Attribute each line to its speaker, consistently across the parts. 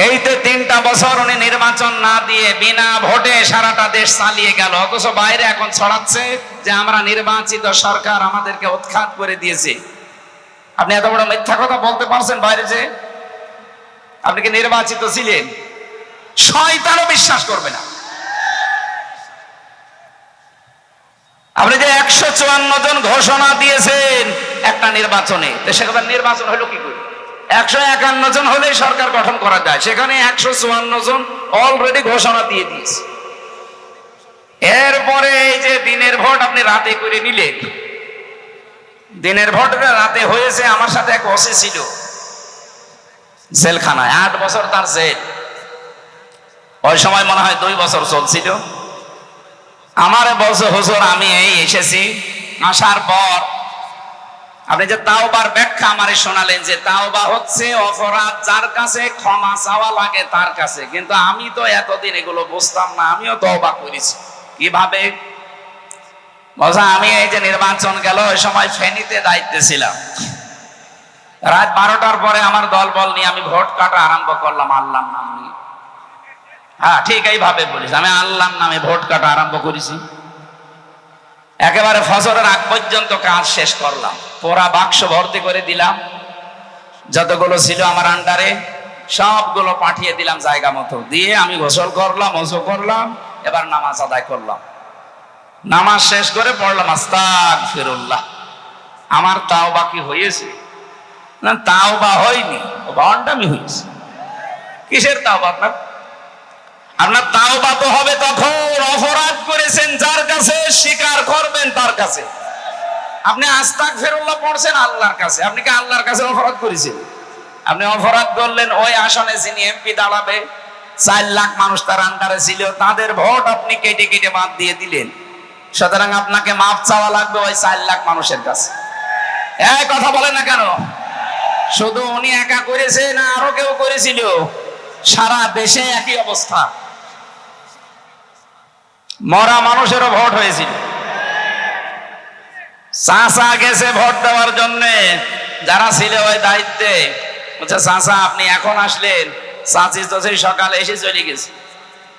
Speaker 1: এইতে 3টা বছর উনি নির্বাচন না দিয়ে বিনা ভোটে সারাটা দেশ চালিয়ে গেল, অথচ বাইরে এখন ছড়াচ্ছে যে আমরা নির্বাচিত সরকার, আমাদেরকে উৎখাত করে দিয়েছে। আপনি এত বড় মিথ্যা কথা বলতে পারছেন বাইরে যে? আপনি কি নির্বাচিত ছিলেন? শয়তানও বিশ্বাস করবে না। আপনি যে 154 জন ঘোষণা দিয়েছেন একটা নির্বাচনে, তো সেখানে নির্বাচন হলো কি করে? 151 জন হলেই সরকার গঠন করা যায়, সেখানে 154 জন অলরেডি ঘোষণা দিয়ে দিয়েছে। এরপরে এই যে দিনের ভোট আপনি রাতে করে নিলেন, দিনের ভোটটা রাতে হয়েছে। আমার সাথে এক ওসি ছিল জেলখানায়, 8 বছর তার জেল। ওই সময় মনে হয় 2 বছর চলছিল। আমারে বলছে, হুজুর আমি এই এসেছি, আসার পর আপনি যে তাওবার ব্যাখ্যা আমারে শোনালেন যে তাওবা হচ্ছে অপরাধ যার কাছে ক্ষমা চাওয়া লাগে তার কাছে, কিন্তু আমি তো এতদিন এগুলো বুঝতাম না, আমিও তওবা করেছি। কিভাবে? বলছে আমি এই যে নির্বাচন গেল, ওই সময় ফেনীতে দায়িত্বে ছিলাম। রাত 12টার পরে আমার দল বল নিয়ে আমি ভোট কাটা আরম্ভ করলাম আল্লাহর নাম নিয়ে। হ্যাঁ ঠিক এইভাবে বলিস, আমি আল্লাহর নামে ভোট কাটা আরম্ভ করেছি। একেবারে ফজরের আগ পর্যন্ত কাজ শেষ করলাম, পুরা বাক্স ভর্তি করে দিলাম, যতগুলো ছিল আমার আন্ডারে সবগুলো পাঠিয়ে দিলাম জায়গা মতো, দিয়ে আমি গোসল করলাম, ওযু করলাম, এবার নামাজ আদায় করলাম। নামাজ শেষ করে পড়লাম আস্তাগফিরুল্লাহ। আমার তাওবা কি হয়েছে? না, তাওবা হয়নি, ভণ্ডামি হয়েছে। কিসের তাওবা আপনার? আপনার তাওবা তো হবে তখন অপরাধ করেছেন যার কাছে, স্বীকার করবেন তার কাছে। আপনি আস্তাগফিরুল্লাহ পড়ছেন আল্লাহর কাছে, আপনি কি আল্লাহর কাছে অপরাধ করেছেন? আপনি অপরাধ করলেন ওই আসনে যিনি এমপি দাঁড়াবে, 4 লাখ মানুষ তার আন্ডারে ছিল, তাদের ভোট আপনি কেটে কেটে বাদ দিয়ে দিলেন। সুতরাং আপনাকে মাফ চাওয়া লাগবে ওই 4 লাখ মানুষের কাছে। এই কথা বলেন না কেন? শুধু উনি একা করেছে না আরো কেউ করেছিল? সারা দেশে একই অবস্থা, মরা মানুষেরও ভোট হয়েছিল। চাচা গেছে ভোট দেওয়ার জন্য, যারা ছিল ওই দায়িত্বে, বলছে চাচা আপনি এখন আসলেন, চাচি তো সেই সকালে এসে চলে গেছে।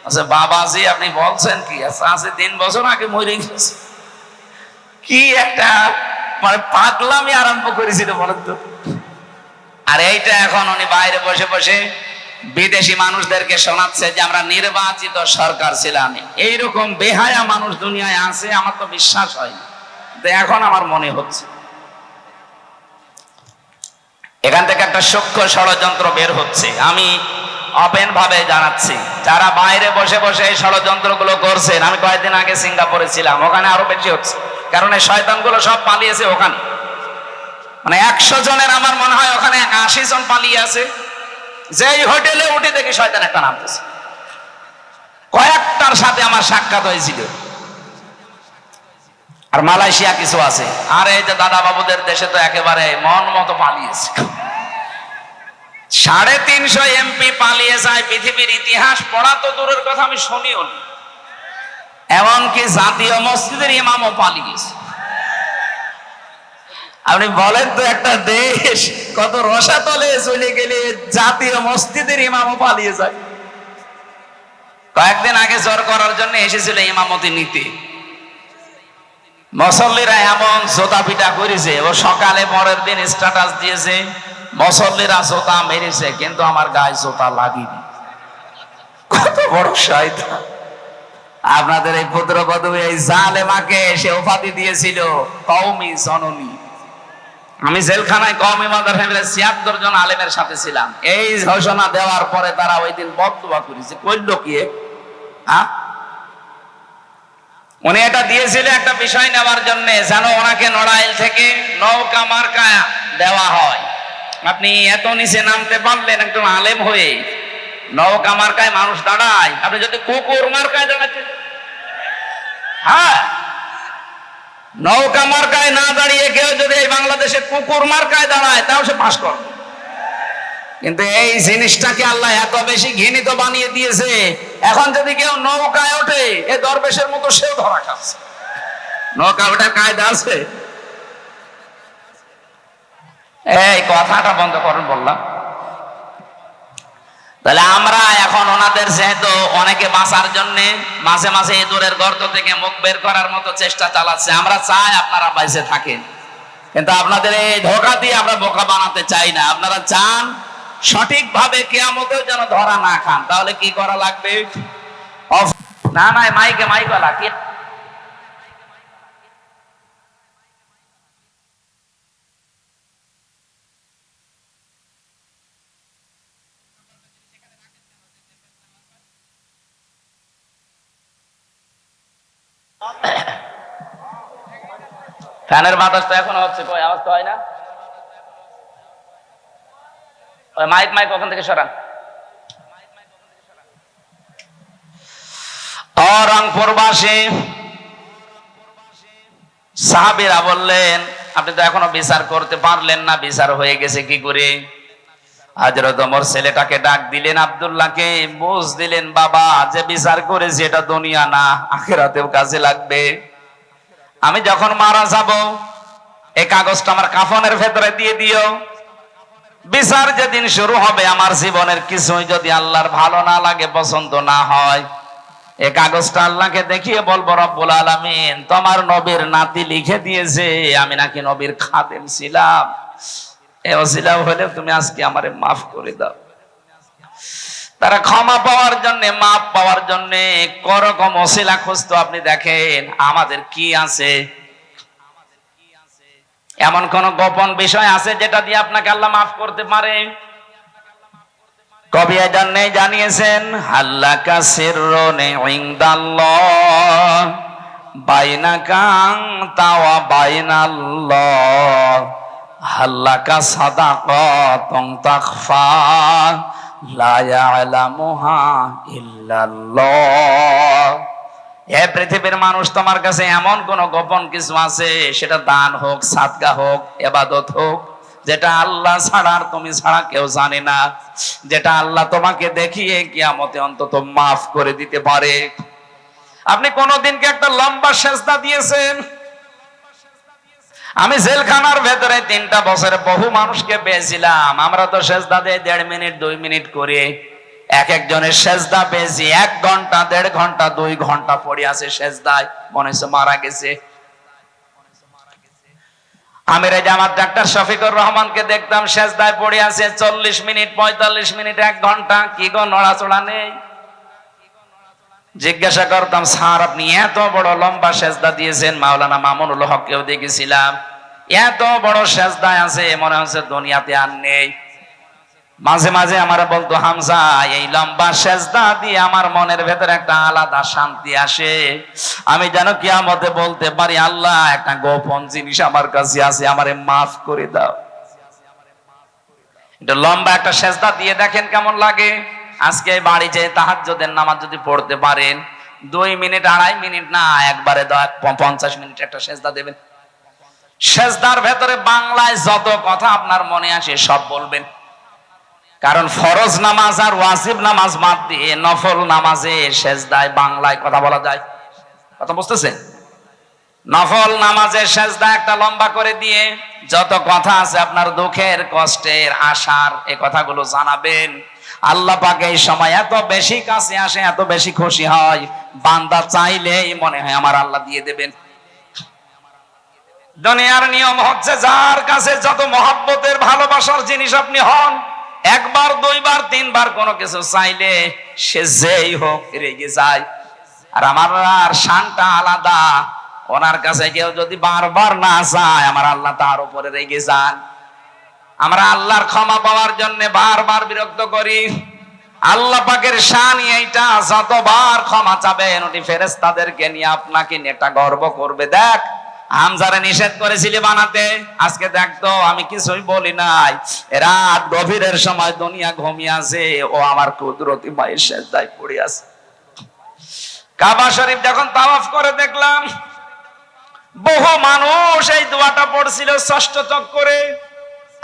Speaker 1: আচ্ছা বাবাজি আপনি বলছেন কি? চাচি 3 বছর আগে মরে গেছে। কি একটা মানে পাগলামি আরম্ভ করেছিল বলেন তো। আর এইটা এখন উনি বাইরে বসে বসে বিদেশি মানুষদেরকে শোনাচ্ছে যে আমরা নির্বাচিত সরকার ছিলাম। এইরকম বেহায়া মানুষ দুনিয়ায় আছে, আমার তো বিশ্বাস হয় না, এখন আমার মনে হচ্ছে। এখান থেকে একটা সূক্ষ্ম ষড়যন্ত্র বের হচ্ছে, আমি ওপেন ভাবে জানাচ্ছি। যারা বাইরে বসে বসে এই ষড়যন্ত্রগুলো করছেন, আমি কয়েকদিন আগে সিঙ্গাপুরে ছিলাম, ওখানে আরো বেশি হচ্ছে, কারণ এই শয়তানগুলো সব পালিয়েছে ওখানে। মানে 100 জনের আমার মনে হয় ওখানে 80 জন পালিয়ে আছে। যেই হোটেলে উঠে দেখি শয়তান একটা নামতেছে। কয়েকটার সাথে আমার সাক্ষাৎ হয়েছিল। আর মালয়েশিয়া কিছু আছে, আর এই যে দাদা বাবুদের দেশে তো একেবারে মন মতো পালিয়েছে। 350 এমপি পালিয়ে যায়, পৃথিবীর ইতিহাস পড়া তো দূরের কথা, আমি শুনিও নি। এমনকি জাতীয় মসজিদের ইমামও পালিয়েছে। আপনি বলেন তো, একটা দেশ কত রসাতলে চলে গেলে জাতীয় মসজিদের ইমামও পালিয়ে যায়। কয়েকদিন আগে জোর করার জন্য এসেছিল ইমামতি নিতে, মুসল্লিরা এমন জোতা পিটা করেছে, ও সকালে পরের দিন স্ট্যাটাস দিয়েছে মুসল্লিরা জোতা মেরেছে কিন্তু আমার গায়ে জোতা লাগেনি। কত বড় শয়তান! আপনাদের এই পুত্রবধূ এই জালেমাকে সে উপাধি দিয়েছিল কওমি জননী। আমি জেলখানায় কওমি মাদ্রাসায় 76 জন আলেমের সাথে ছিলাম। এই ঘোষণা দেওয়ার পরে তারা ওই দিন বক্তব্য করেছে, কইল কি উনি এটা দিয়েছিল একটা বিষয় নেওয়ার জন্য, যেন ওনাকে নড়াইল থেকে নৌকা মার্কা দেওয়া হয়। আপনি এত নিচে নামতে পারলেন একজন আলেম হয়ে, নৌকা মার্কায় মানুষ দাঁড়ায়, আপনি যদি কুকুর মার্কায় দাঁড়াচ্ছেন, হ্যাঁ নৌকা মার্কায় না দাঁড়িয়ে কেউ যদি এই বাংলাদেশে কুকুর মার্কায় দাঁড়ায় তাও সে পাস করবে। কিন্তু এই জিনিসটাকে আল্লাহ এত বেশি ঘৃণিত বানিয়ে দিয়েছে, এখন যদি কেউ নৌকায় ওঠে এ দরবেশের মতো সেও ধরা খাচ্ছে। নৌকা ওঠার কায়দা আছে? এই কথাটা বন্ধ করেন বললাম। তাহলে আমরা এখন ওনাদের যেহেতু অনেকে বাঁচার জন্য মাঝে মাঝে ইঁদুরের গর্ত থেকে মুখ বের করার মতো চেষ্টা চালাচ্ছে, আমরা চাই আপনারা বাইসে থাকেন, কিন্তু আপনাদের এই ধোঁকা দিয়ে আমরা বোকা বানাতে চাই না। আপনারা চান সঠিকভাবে কিয়ামতেও যেন ধরা না খান। তাহলে কি করা লাগবে? না না, মাইকে মাইকলা কি ফ্যানের বাতাস তো এখনো হচ্ছে, কই আওয়াজ তো হয় না। ওই মাইক মাইক ওখান থেকে সরান। রংপুরবাসী সাহাবীরা বললেন, আপনি তো এখনো বিচার করতে পারলেন না, বিচার হয়ে গেছে কি করে? হযরত ওমর ছেলেটাকে ডাক দিলেন, আব্দুল্লাহকে বুঝ দিলেন, বাবা যে বিচার করেছি এটা দুনিয়া না, আখিরাতেও কাজে লাগবে। আমি যখন মারা যাব এই কাগজটা আমার কাফনের ভেতরে দিয়ে দিও। বিচার যেদিন শুরু হবে আমার জীবনের কিছুই যদি আল্লাহর ভালো না লাগে, পছন্দ না হয়, এই কাগজটা আল্লাহকে দেখিয়ে বলবো, রব্বুল আলামিন তোমার নবীর নাতি লিখে দিয়েছে আমি নাকি নবীর খাদেম ছিলাম, এই ওসিলা হলে তুমি আজকে আমারে মাফ করে দাও। তারা ক্ষমা পাওয়ার জন্য, মাফ পাওয়ার জন্য করকম ওসিলা খুঁজতো। আপনি দেখেন আমাদের কি আছে, এমন কোন গোপন বিষয় আছে যেটা দিয়ে আপনাকে আল্লাহ মাফ করতে পারে? কবি এজন্য জানিয়েছেন, হাল্লাকা সিররুন ইনদাল্লাহ বাইনাকা আনতা ওয়া বাইনাল্লাহ হাল্লাকা সাদাকাতুন তাখফা লা ইয়ালামুহা ইল্লাল্লাহ। এ পৃথিবীর মানুষ, তোমার কাছে এমন কোন গোপন কিছু আছে, সেটা দান হোক, সাদকা হোক, ইবাদত হোক, যেটা আল্লাহ ছাড়া আর তুমি ছাড়া কেউ জানে না, যেটা আল্লাহ তোমাকে দেখিয়ে কিয়ামতে অন্তত মাফ করে দিতে পারে? আপনি কোনদিন কি একটা লম্বা সেজদা দিয়েছেন? আমি জেলখানার ভেতরে 3টা বছরে বহু মানুষকে পেয়েছিলাম। আমরা তো সেজদা দিয়ে 1.5 মিনিট 2 মিনিট করে, এক একজনের সেজদা পেয়েছি 1 ঘন্টা 1.5 ঘন্টা 2 ঘন্টা পড়ে আছে সেজদায়, মনে হচ্ছে মারা গেছে। আমির জামাত ডাক্তার শফিকুর রহমানকে দেখতাম সেজদায় পড়ে আছে 40 মিনিট 45 মিনিট 1 ঘন্টা, কি গো নড়াচড়া নেই। জিজ্ঞাসা করতাম, স্যার আপনি এত বড় লম্বা সেজদা দিয়েছেন, মাওলানা মামুনুল হককেও দেখেছিলাম এত বড় সেজদায় আছে, মনে হচ্ছে দুনিয়াতে আর নেই। মাঝে মাঝে আমার বলতো, হামজা এই লম্বা সেজদা দিয়ে আমার মনের ভেতরে একটা আলাদা শান্তি আসে, আমি যেন কিয়ামতে বলতে পারি, আল্লাহ একটা গোপন জিনিস আমার কাছে আছে, আমারে মাফ করে দাও। এটা লম্বা একটা সেজদা দিয়ে দেখেন কেমন লাগে। আজকে বাড়ি যেয়ে তাহাজ্জুদের নামাজ যদি পড়তে পারেন, 2 মিনিট 2.5 মিনিট না, একবারে 50 মিনিট একটা সেজদা দেবেন। সেজদার ভেতরে বাংলায় যত কথা আপনার মনে আসে সব বলবেন, কারণ ফরজ নামাজ আর ওয়াজিব নামাজ বাদ দিয়ে নফল নামাজে সেজদায় বাংলায় কথা বলা যায়। কথা বুঝতেছেন? নফল নামাজে সেজদা একটা লম্বা করে দিয়ে যত কথা আছে আপনার দুঃখের, কষ্টের, আশার, এই কথাগুলো জানাবেন। আল্লাহ পাক এই সময় এত বেশি কাছে আসে, এত বেশি খুশি হয়, বান্দা চাইলেই মনে হয় আমার আল্লাহ দিয়ে দেবেন। দুনিয়ার নিয়ম হচ্ছে, যার কাছে যত মহব্বতের ভালোবাসার জিনিস আপনি হন, 1 বার 2 বার 3 বার কোনো কিছু চাইলে সে যেই হোক রেগে যায়। আর আমার শানটা আলাদা, ওনার কাছে কেউ যদি বারবার না চায়, আমার আল্লাহ তার উপরে রেগে যান। আমরা আল্লাহর ক্ষমা পাওয়ার জন্য বারবার বিরক্ত করি। আল্লাহ পাকের শান এইটা, যতবার ক্ষমা চাবেন উনি ফেরেশতাদেরকে নিয়ে আপনাকে নিয়ে একটা গর্ব করবে। দেখ হামজারে নিষেধ করেছিলি বানাতে, আজকে দেখতো আমি কিছুই বলি নাই, রাত গভীরের সময় দুনিয়া ঘুমিয়ে আছে, ও আমার কুদরতি মায়ের সেজদায় পড়ে আছে। কাবা শরীফ যখন তাওয়াফ করে দেখলাম বহু মানুষ এই দোয়াটা পড়ছিল 6ষ্ঠ চক্করে,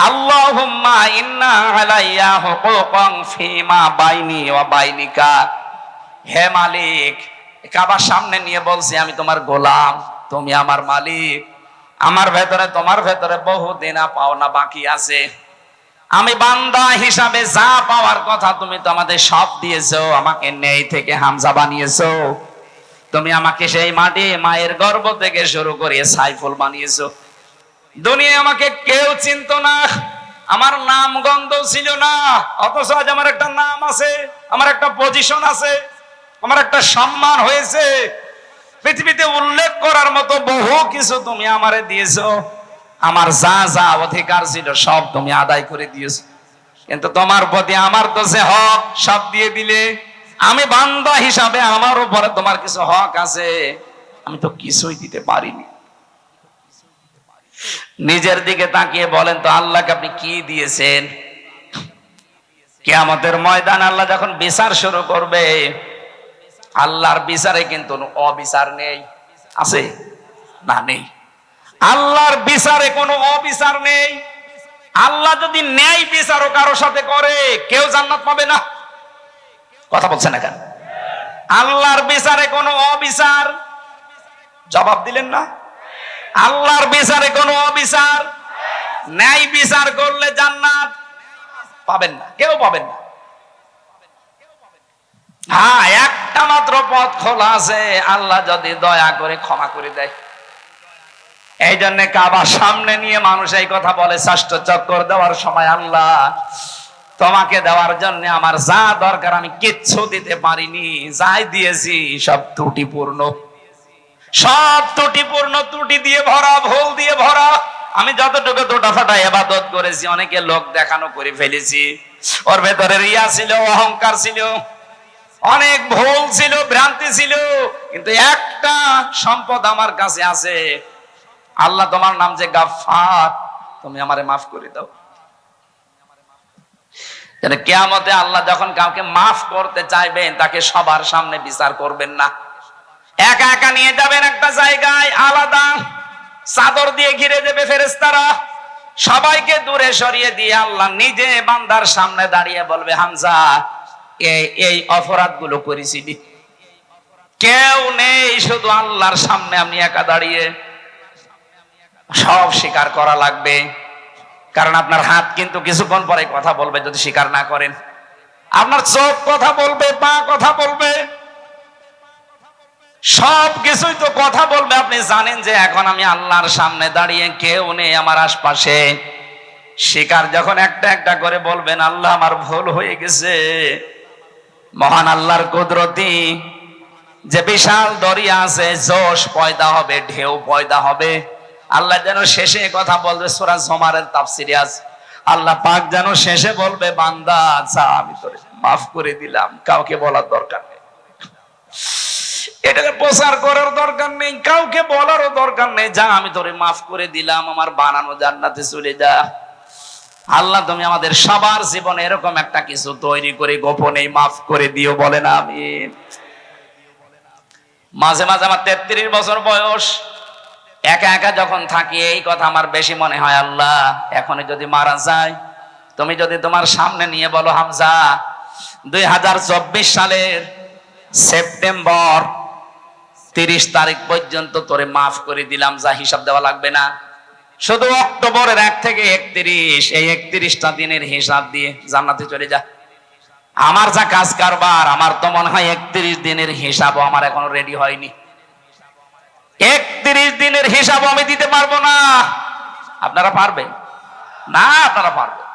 Speaker 1: আল্লাহুম্মা ইন্না আলাইয়া হুকুকান ফিমা বাইনি ওয়া বাইনিকা। হে মালিক, কাবার সামনে নিয়ে বলছি আমি তোমার গোলাম, তুমি আমার মালিক, আমার ভেতরে তোমার ভেতরে বহু দেনা পাওনা বাকি আছে, আমি বান্দা হিসাবে যা পাওয়ার কথা তুমি তো আমাদের সব দিয়েছো। আমাকে নেই থেকে হামজা বানিয়েছো। তুমি আমাকে সেই মাটি মায়ের গর্ভ থেকে শুরু করে সাইফুল বানিয়েছো। দুনিয়ায় আমাকে কেউ চিনতো না, আমার নাম গন্ধ ছিল না, অথচ আজ আমার একটা নাম আছে, আমার একটা পজিশন আছে, আমার একটা সম্মান হয়েছে। পৃথিবীতে উল্লেখ করার মতো বহু কিছু তুমি আমারে দিয়েছো। আমার যা যা অধিকার ছিল সব তুমি আদায় করে দিয়েছো, কিন্তু তোমার প্রতি আমার তো সে হক সব দিয়ে দিলে। আমি বান্দা হিসাবে আমার উপরে তোমার কিছু হক আছে, আমি তো কিছুই দিতে পারিনি। নিজের দিকে তাকিয়ে বলেন তো আল্লাহকে আপনি কি দিয়েছেন? কিয়ামতের ময়দান আল্লাহ যখন বিচার শুরু করবে, আল্লাহর বিচারে কিন্তু অবিচার নেই। আছে না? নেই। আল্লাহর বিচারে কোনো অবিচার নেই। আল্লাহ যদি ন্যায় বিচারও কারোর সাথে করে, কেউ জান্নাত পাবে না। কথা বলছেন না কেন? আল্লাহর বিচারে কোনো অবিচার, জবাব দিলেন না? আল্লাহর বিচারে কোনো অবিচার, ন্যায় বিচার করলে জান্নাত পাবেন না, কেউ পাবেন না। হ্যাঁ, একটা মাত্র পথ খোলা আছে, আল্লাহ যদি দয়া করে ক্ষমা করে দেয়। এই জন্য কাবার সামনে নিয়ে মানুষ এই কথা বলে ষষ্ঠ চক্কর দেওয়ার সময়, আল্লাহ তোমাকে দেওয়ার জন্য আমার যা দরকার আমি কিচ্ছু দিতে পারিনি, যাই দিয়েছি সব ত্রুটিপূর্ণ, সব ত্রুটিপূর্ণ, ত্রুটি দিয়ে ভরা, ভুল দিয়ে ভরা। আমি যতটুকু টোটাফাটা ইবাদত করেছি, অনেকে লোক দেখানো করে ফেলেছি। ওর ভেতরে রিয়া ছিল, অহংকার ছিল, অনেক ভুল ছিল, ভ্রান্তি ছিল, কিন্তু একটা সম্পদ আমার কাছে আছে। আল্লাহ তোমার নাম যে গাফফার, তুমি আমারে মাফ করে দাও। কিয়ামতে আল্লাহ যখন কাউকে মাফ করতে চাইবেন, তাকে সবার সামনে বিচার করবেন না, একা একা নিয়ে যাবেন একটা জায়গায়, আলাদা চাদর দিয়ে ঘিরে দেবে ফেরেশতারা, সবাইকে দূরে সরিয়ে দিয়ে আল্লাহ নিজে বান্দার সামনে দাঁড়িয়ে বলবে, হামজা এই অপরাধগুলো করেছিলি। কেউ নেই, শুধু আল্লাহর সামনে আপনি একা দাঁড়িয়ে সব স্বীকার করা লাগবে। কারণ আপনার হাত কিন্তু কিছুক্ষণ পরে কথা বলবে যদি স্বীকার না করেন। আপনার চোখ কথা বলবে, পা কথা বলবে, সব কিছুই তো কথা বলবে। আপনি জানেন যে এখন আমি আল্লাহর সামনে দাঁড়িয়ে, কেউ নেই আমার আশপাশে। স্বীকার যখন একটা একটা করে বলবেন, আল্লাহ আমার ভুল হয়ে গেছে, মহান আল্লাহর কুদরতি যে বিশাল দরিয়া আছে, জোশ পয়দা হবে, ঢেউ পয়দা হবে। আল্লাহ যেন শেষে কথা বলবে, সূরা জুমারের তাফসিরে আছে, আল্লাহ পাক যেন শেষে বলবে, বান্দা যা আমি তোরে মাফ করে দিলাম। কাউকে বলার দরকার নেই, এটাকে প্রচার করার দরকার নেই, কাউকে বলারও দরকার নেই, যা আমি তোরে মাফ করে দিলাম, আমার বানানো জান্নাতে চলে যা। আল্লাহ তুমি আমাদের সবার জীবনে এরকম একটা কিছু তৈরি করে গোপনে মাফ করে দিও, বলেন আমিন। মাঝে মাঝে আমার 33 বছর বয়স, একা একা যখন থাকি, এই কথা আমার বেশি মনে হয়, আল্লাহ এখনই যদি মারা যায়, তুমি যদি তোমার সামনে নিয়ে বলো, হামজা 2024 সালের সেপ্টেম্বর 30 তারিখ পর্যন্ত তোরে মাফ করে দিলাম, যা হিসাব দেওয়া লাগবে না, শুধু অক্টোবরের 1 থেকে 31, এই 31টা দিনের হিসাব দিয়ে জান্নাতে চলে যা। আমার যা কাজ কারবার, আমার তো মনে হয় 31 দিনের হিসাবও আমার এখনো রেডি হয়নি। 31 দিনের হিসাবও আমি দিতে পারবো না। আপনারা পারবেন না? আপনারা পারবেন?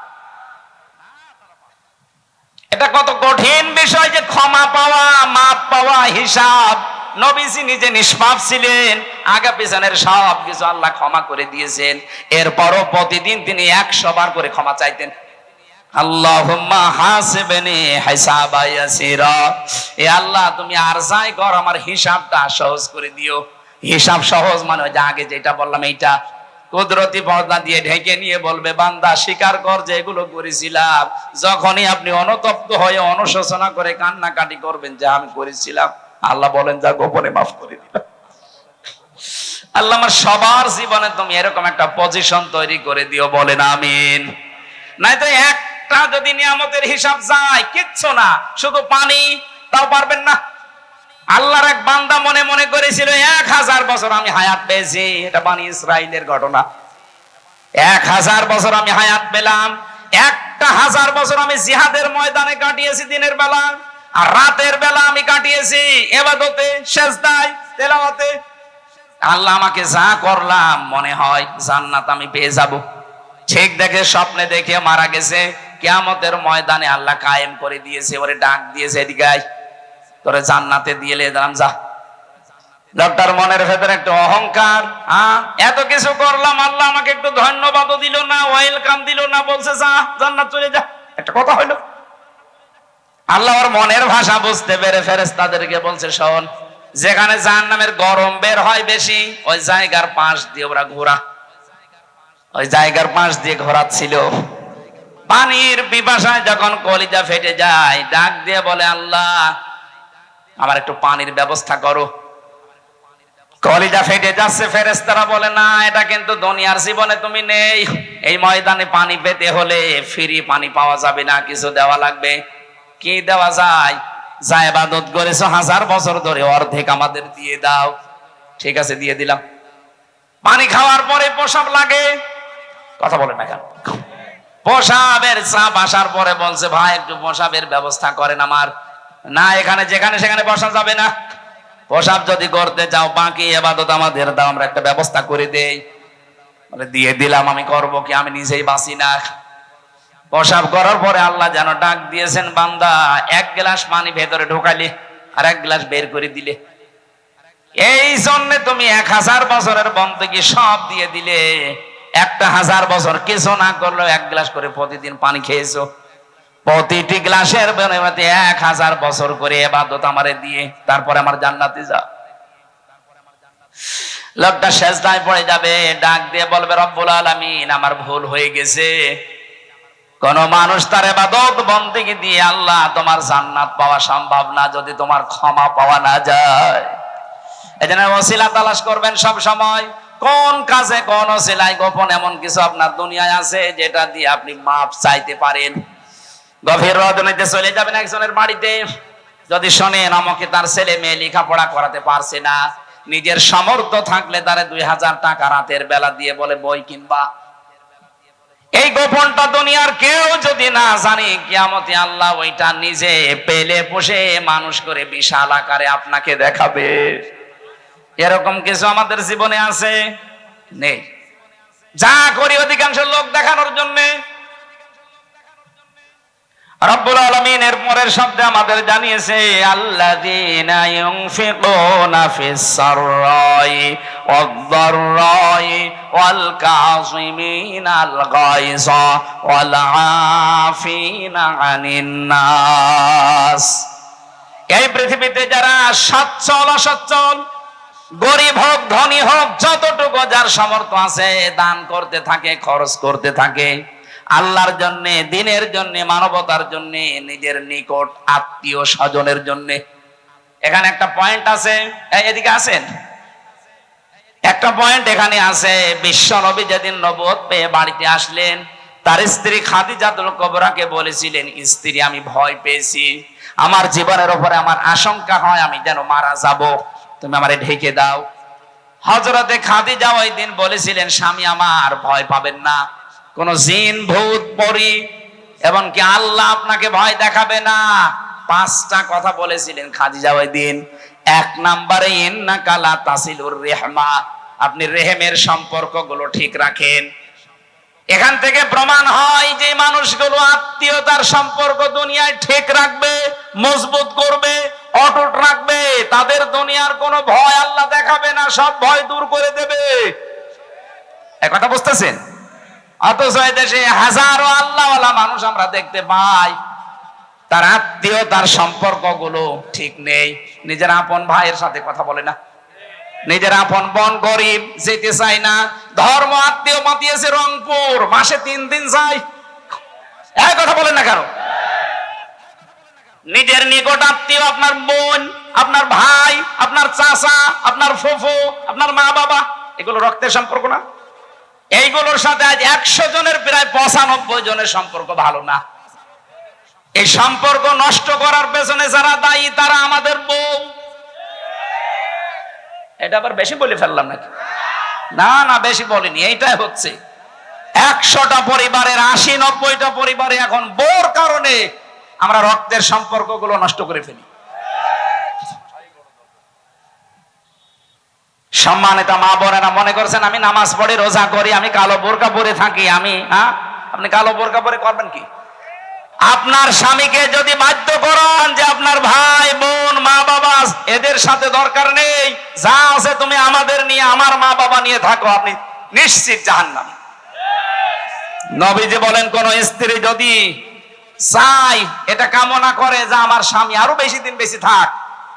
Speaker 1: এটা কত কঠিন বিষয় যে ক্ষমা পাওয়া, মাপ পাওয়া, হিসাব। নবীজি নিজে নিষ্পাপ ছিলেন, আগে পিছনের সব কিছু আল্লাহ ক্ষমা করে দিয়েছেন। এরপরও প্রতিদিন তিনি 100 বার করে ক্ষমা চাইতেন। আল্লাহুম্মা হাসিবনি হিসাবা ইয়াসিরা, এ আল্লাহ তুমি আর যাই কর আমার হিসাবটা সহজ করে দিও। হিসাব সহজ মানে ওই যে আগে যেটা বললাম, এইটা কুদরতি পর্দা দিয়ে ঢেকে নিয়ে বলবে, বান্দা স্বীকার কর যে এগুলো করেছিলাম। যখনই আপনি অনুতপ্ত হয়ে অনুশোচনা করে কান্নাকাটি করবেন যে আমি করেছিলাম, আল্লাহ বলেন যা গোপনে মাফ করে দিলাম। আল্লাহ আমার সবার জীবনে তুমি এরকম একটা পজিশন তৈরি করে দিও, বলেন আমিন। নাই তো একটা যদি নিয়ামতের হিসাব যায়, কিচ্ছু না, শুধু পানি, তাও পারবেন না। আল্লাহর এক বান্দা মনে মনে করেছিল 1000 বছর আমি হায়াত পেয়েছি। এটা বনি ইসরাইলের ঘটনা। 1000 বছর আমি হায়াত পেলাম, 1000 বছর আমি জিহাদের ময়দানে কাটিয়েছি, দিনের বেলা, আর রাতের বেলা আমি কাটিয়েছি ইবাদতে, সিজদায়, তেলাওয়াতে। আল্লাহ আমাকে যা করলাম মনে হয় জান্নাত আমি পেয়ে যাব। ঠিক দেখে স্বপ্নে দেখে মারা গেছে, কিয়ামতের ময়দানে আল্লাহ কায়েম করে দিয়েছে, ওরে ডাক দিয়েছে, এদিকে আয়, তোরে জান্নাতে দিয়ে দিলাম, যা। লোকটার মনের ভেতরে একটু অহংকার, এত কিছু করলাম, আল্লাহ আমাকে একটু ধন্যবাদও দিল না, ওয়েলকাম দিল না, বলছে যা জান্নাত চলে যা। একটা কথা হইলো, আল্লাহ ওর মনের ভাষা বুঝতে পেরে ফেরেশতাদেরকে বলছে, শোন, যেখানে জাহান্নামের গরম বের হয় বেশি, ওই জায়গার পাশ দিয়ে ওরা ঘোরা, ওই জায়গার পাশ দিয়ে ঘোরাচ্ছিল। পানির পিপাসায় যখন কলিজা ফেটে যায়, ডাক দিয়ে বলে, আল্লাহ আমার একটু পানির ব্যবস্থা করো। কলিজা ফেটে যাচ্ছে, ফেরেশতারা বলে, না, এটা কিন্তু দুনিয়ার জীবনে তুমি নেই, এই ময়দানে পানি পেতে হলে ফ্রি পানি পাওয়া যাবে না, কিছু দেওয়া লাগবে। কি দেওয়া যায়? যা ইবাদত করেছো 1000 বছর ধরে, অর্ধেক আমাদের দিয়ে দাও। ঠিক আছে, দিয়ে দিলাম। পানি খাওয়ার পরে প্রসাব লাগে, কথা বলে না কেন? প্রসাবের চাপ আসার পরে বলছে, ভাই একটু প্রসাবের ব্যবস্থা করেন আমার। না, এখানে যেখানে সেখানে বসা যাবে না, প্রসাব যদি করতে চাও বাকি ইবাদত আমাদের দাও, আমরা একটা ব্যবস্থা করে দেই। বলে, দিয়ে দিলাম, আমি করব কি, আমি নিজেই বাঁচি না। প্রসাব করার পরে আল্লাহ যেন ডাক দিয়েছেন, বান্দা 1 গ্লাস পানি ভেতরে ঢোকালে আর 1 গ্লাস বের করে দিলে, এই জন্য তুমি 1000 বছরের বন্দেগী সব দিয়ে দিলে। 1000 বছর কিছু না করলেও 1 গ্লাস করে প্রতিদিন পানি খেয়েছো, প্রতিটি গ্লাসের বিনিময়ে 1000 বছর করে ইবাদত আমারে দিয়ে, তারপরে আমার জান্নাতে যাও। লোকটা সিজদায় পড়ে যাবে, ডাক দিয়ে বলবে, রব্বুল আলামিন, আমার ভুল হয়ে গেছে। কোন মানুষ তার ইবাদত বন্দেগী দিয়ে আল্লাহ তোমার জান্নাত পাওয়া সম্ভব না যদি তোমার ক্ষমা পাওয়া না যায়। এজন্য ওসিলা তালাশ করবেন সব সময়। কোন কাজে কোন ওসিলায় গোপন এমন কিছু আপনার দুনিয়ায় আছে যেটা দিয়ে আপনি মাপ চাইতে পারেন। গভীর রজনীতে চলে যাবেন একজনের বাড়িতে, যদি শোনেন আমাকে তার ছেলে মেয়ে লেখাপড়া করাতে পারছে না, নিজের সামর্থ্য থাকলে তারে 2000 টাকা রাতের বেলা দিয়ে বলে বই কিনবা। এই গোপনটা দুনিয়ার কেউ যদি না জানে, কিয়ামতে আল্লাহ ওইটা নিজে পেলে পোষে মানুষ করে বিশাল আকারে আপনাকে দেখাবে। এরকম কিছু আমাদের জীবনে আছে? নেই। যা করি অধিকাংশ লোক দেখানোর জন্য। রব্বুল আলামিন এর পরের শব্দে আমাদের জানিয়েছে, আল্লাযীনা ইউনফিকুনা ফিস সাররাই ওয়াদ-দাররাই ওয়াল কাযিমিনাল গায়যা ওয়াল আফিনা আনিন নাস। এই পৃথিবীতে যারা সচ্ছল অসচ্ছল, গরিব হোক ধনী হোক, যতটুকু যার সামর্থ্য আছে দান করতে থাকে, খরচ করতে থাকে আল্লাহর জন্য, দিনের জন্য, মানবতার জন্য, নিজের নিকট আত্মীয় স্বজনের জন্য। এখানে একটা পয়েন্ট আছে, এদিকে আসেন, একটা পয়েন্ট এখানে আছে। বিশ্ব নবী যেদিন নবুয়ত পেয়ে বাড়িতে আসলেন, তার স্ত্রী খাদিজাতুল কুবরাকে বলেছিলেন, স্ত্রী আমি ভয় পেয়েছি, আমার জীবনের উপরে আমার আশঙ্কা হয় আমি যেন মারা যাব, তুমি আমারে ঢেকে দাও। হযরতে খাদিজা ওই দিন বলেছিলেন, স্বামী আমার ভয় পাবেন না, কোন জিন ভূত পরী এবং কি আল্লাহ আপনাকে ভয় দেখাবে না। 5টা কথা বলেছিলেন খাদিজা ওই দিন। 1 নম্বরে, ইন্নাকা লা তাসিলুর রিহমা, আপনি রেহেমের সম্পর্কগুলো ঠিক রাখেন। এখান থেকে প্রমাণ হয় যে মানুষগুলো আত্মীয়তার সম্পর্ক দুনিয়ায় ঠিক রাখবে, মজবুত করবে, অটুট রাখবে, তাদের দুনিয়ার কোনো ভয় আল্লাহ দেখাবে না, সব ভয় দূর করে দেবে। এই কথা বুঝতেছেন? অথচ এই দেশে হাজারো আল্লাহওয়ালা মানুষ আমরা দেখতে পাই, তার আত্মীয়তার সম্পর্কগুলো ঠিক নেই। নিজের আপন ভাইয়ের সাথে কথা বলে না, নিজের আপন বোন গরিব, যেতে চায় না। ধর্ম আত্মীয় মাতিয়েছে রংপুর, মাসে 3 দিন যায়, এই কথা বলেন না কারো। নিজের নিকট আত্মীয় আপনার বোন, আপনার ভাই, আপনার চাচা, আপনার ফুফু, আপনার মা বাবা, এগুলো রক্তের সম্পর্ক না? এইগুলোর সাথে আজ 100 জনের প্রায় 95 জনের সম্পর্ক ভালো না। এই সম্পর্ক নষ্ট করার পেছনে যারা দায়ী তারা আমাদের বউ। এটা আবার বেশি বলে ফেললাম নাকি? না না, বেশি বলিনি, এইটাই হচ্ছে। 100টা পরিবারের 80-90টা পরিবারে এখন বোর কারণে আমরা রক্তের সম্পর্কগুলো নষ্ট করে ফেলি। সম্মানিত মা বোনেরা, মনে করছেন আমি নামাজ পড়ি, রোজা করি, আমি কালো বোরকা পরে থাকি, আপনি কালো বোরকা পরে করবেন কি? আপনার স্বামীকে যদি বাধ্য করান যে আপনার ভাই বোন মা বাবা এদের সাথে দরকার নেই, যা আছে তুমি আমাদের নিয়ে, আমার মা বাবা নিয়ে থাকো, আপনি নিশ্চিত জাহান্নামী। নবীজি বলেন, কোন স্ত্রী যদি চাই, এটা কামনা করে যে আমার স্বামী আরো বেশি দিন বেশি থাক,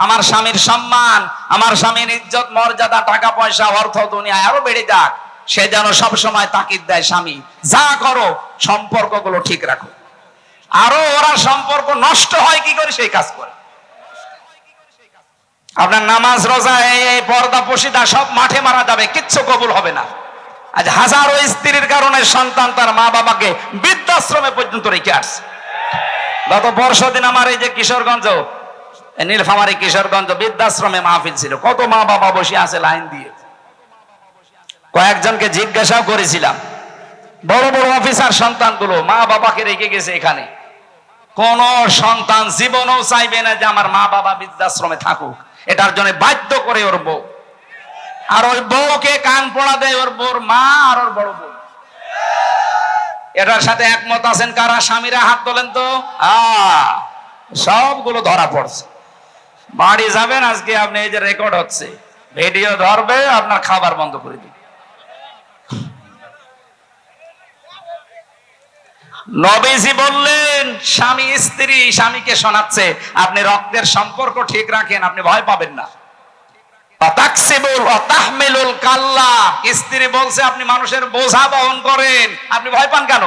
Speaker 1: আমার স্বামীর সম্মান, আমার স্বামীর ইজ্জত মর্যাদা, টাকা পয়সা, অর্থ দুনিয়ায় আরো বেড়ে যাক, সে যেন সব সময় তাকিদ দেয়, স্বামী যা করো সম্পর্কগুলো ঠিক রাখো। আরো ওরা সম্পর্ক নষ্ট হয় কি করে, সেই কাজ করে। আপনার নামাজ রোজা এই পর্দা পশিদা সব মাঠে মারা যাবে, কিচ্ছু কবুল হবে না। আজ হাজারো স্ত্রীর কারণে সন্তান তার মা বাবাকে বৃদ্ধাশ্রমে পর্যন্ত রেখে আসছে। গত পরশুদিন আমার এই যে কিশোরগঞ্জ, নীলফামারী কিশোরগঞ্জ বৃদ্ধাশ্রমে মাহফিল ছিল, কত মা বাবা বসে আছে লাইন দিয়ে। কয়েকজনকে জিজ্ঞাসাও করেছিলাম, বড় বড় অফিসার সন্তানগুলো মা বাবাকে রেখে গেছে এখানে। কোন সন্তান জীবনও চাইবে না যে আমার মা বাবা বৃদ্ধাশ্রমে থাকুক, এটার জন্য বাধ্য করে ওর বউ, আর ওই বউকে কান পড়া দেয় ওর বউর মা আর ওর বড় বউ। এটার সাথে একমত আছেন কারা? স্বামীরা হাত তোলেন তো। সবগুলো ধরা পড়ছে। বাড়ি যাবেন আজকে আপনি, এই যে রেকর্ড হচ্ছে, ভিডিও ধরবে, আপনার খাবার বন্ধ করে দিবে। নবীজি বললেন, স্বামী স্ত্রী স্বামীকে শোনাচ্ছে, আপনি রক্তের সম্পর্ক ঠিক রাখেন, আপনি ভয় পাবেন না। স্ত্রী বলছে আপনি মানুষের বোঝা বহন করেন, আপনি ভয় পান কেন?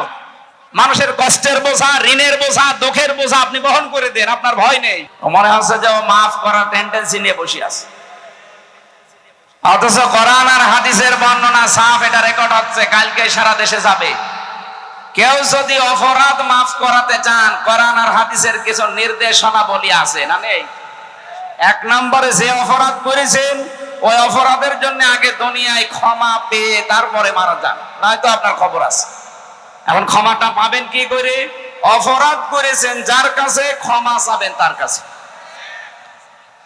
Speaker 1: মানুষের কষ্টের বোঝা, ঋণের বোঝা, দুঃখের বোঝা আপনি বহন করে দেন, আপনার ভয় নেই। মনে হচ্ছে যে ও মাফ করার টেন্ডেন্সি নিয়ে বসে আছে, অথচ কোরআন আর হাদিসের বর্ণনা সাফ, এটা রেকর্ড হচ্ছে, কালকে সারা দেশে যাবে। কেউ যদি অপরাধ মাফ করাতে চান, কোরআন আর হাদিসের কিছু নির্দেশনা বলি আছে না নেই? 1 নম্বরে, যে অপরাধ করেছেন ওই অপরাধের জন্য আগে দুনিয়ায় ক্ষমা পেয়ে তারপরে মারা যান, নয়তো আপনার খবর আছে। এখন ক্ষমাটা পাবেন কি করে? অপরাধ করেছেন যার কাছে, ক্ষমা চাবেন তার কাছে।